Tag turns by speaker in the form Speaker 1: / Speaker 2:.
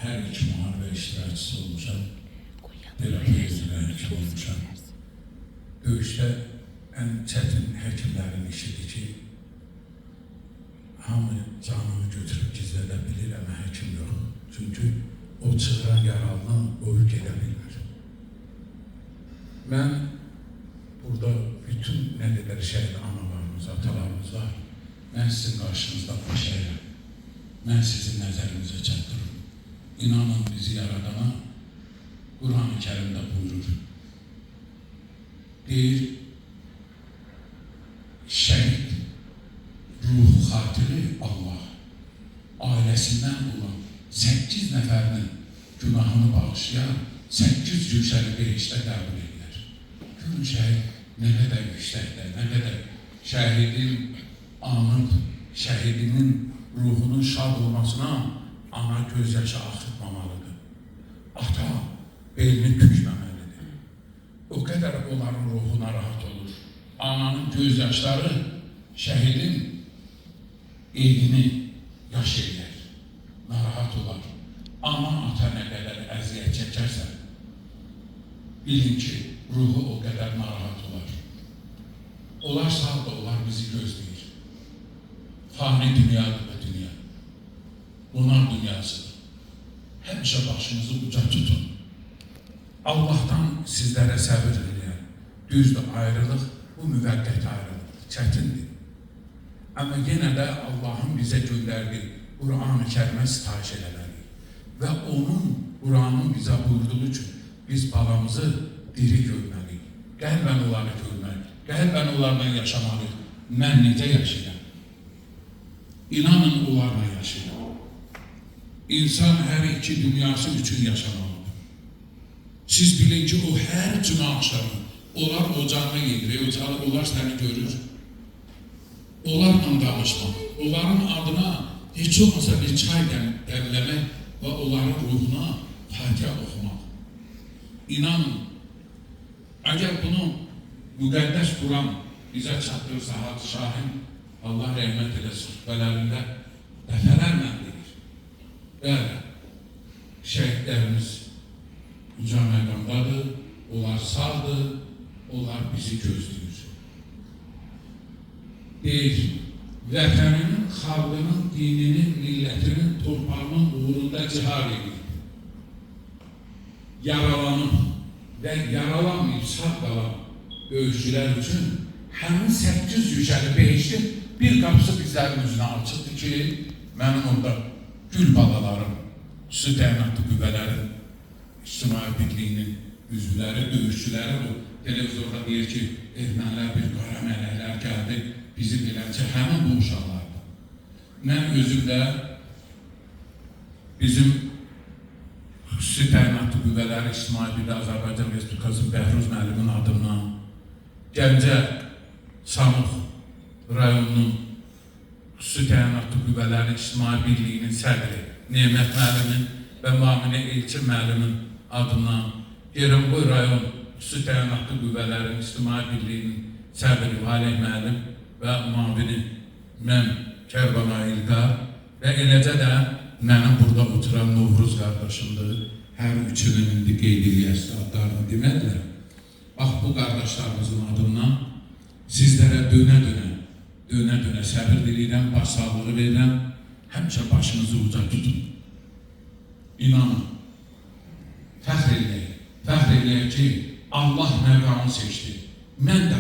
Speaker 1: her iki muharebe iştirakçısı olmuşam. Terapi üzrə həkim olmuşam. Döyüşdə ən çətin həkimlərin işidir ki, hamı canını götürüb gizlədə bilir, amma həkim yox. Çünki o çığıran yaralını oyub gedə bilmir. Mən burada bütün nə qədər şəhid analarımız, atalarımız var. Mən sizin qarşınızda baş əyirəm. Mən sizin nəzərinizə çatdırırım. İnanın bizi yaradana Quran-ı Kərimdə buyurur. Deyir, şəhid ruhu xatiri Allah ailəsindən olan 8 nəfərinin günahını bağışlayan 8 cüşəli bir işdə qəbul edilir. Görün şəhid nə qədər yüksəkdir, nə qədər şəhidin anı, şəhidinin ruhunun şad olmasına ana gözyaşı axıtmamalıdır. Ata belini bükməməlidir. O qədər onların ruhuna rahat olur. Ananın gözyaşları şəhidin evini yaş eləyər, narahat olar. Ana ata nə qədər əziyyət çəkərsə, bilin ki, ruhu o qədər narahat olar. Onlar sağ da onlar bizi gözləyir. Fani dünyadır və dünya. Onlar dünyasıdır. Həmişə başınızı uca tutun. Allah'tan sizlərə səbir eləyər. Düzdür, ayrılıq, bu müvəqqət ayrılıqdır, çətindir. Amma yenə də Allah'ın bizə göndərdiyi Quran-ı Kərimə sitayiş eləməliyik. Və onun, Quranın bizə buyurduğu üçün biz balamızı diri görməliyik. Qəlbən onları görməliyik. Qəlbən onlarla yaşamalıyıq. Mən necə yaşayıram? İnanın onlarla yaşayıram. İnsan hər iki dünyası üçün yaşamalıdır. Siz bilin ki, o hər cümə axşamı, onlar ocağına yedirir, onlar səni görür. Onlarla danışmaq, onların adına heç olmasa bir çay dəmləmək və onların ruhuna Fatihə oxumaq. İnanın, əgər bunu müqəddəs Quran bizə çatdırırsa, Hacı Şahin, Allah rəhmət eləsin, xütbələrində dəfələrlə deyir. Bəli, şəhidlərimiz uca məqamdadır, onlar sağdır, onlar bizi gözləyir. Deyir, vətəninin, xalqının, dininin, millətinin, torpağının uğrunda cihad edir. Yaralanıb və yaralanmayıb sağ qalan döyüşçülər üçün həmin 8 yücəli behiştin bir qapısı bizlərin üzünə açıldı ki, mənim orada gül balalarım, xüsusi təyinatlı qüvvələrin, İctimai Birliyinin üzvləri, döyüşçüləri bu televizorda deyir ki, ermənilər bir qara mələklər gəldi, bizi biləncə həmin bu uşaqlardır. Mən özüm də bizim xüsusi təyinatlı qüvvələri İctimai Birliyi Azərbaycan Respublikası Bəhruz müəllimin adından Gəncə Samux rayonunun xüsusi təyinatlı qüvvələri İctimai Birliyinin sədri Nemət müəllimin və Maminə Elçin müəllimin adından Yerenboy rayon xüsusi təyinatlı qüvvələrin İctimai Birliyinin sədri Valeh müəllim və mavini mən Kərbəlayı İlqar və eləcə də mənim burada oturan Novruz qardaşımdır. Hər üçünün indi qeyd eləyəsi adlarını demədilər. Bax, bu qardaşlarımızın adından sizlərə dönə-dönə səbir diləyirəm, başsağlığı verirəm. Həmişə başınızı uca tutun. İnanın, fəxr eləyək ki, Allah məqamı seçdi. Mən də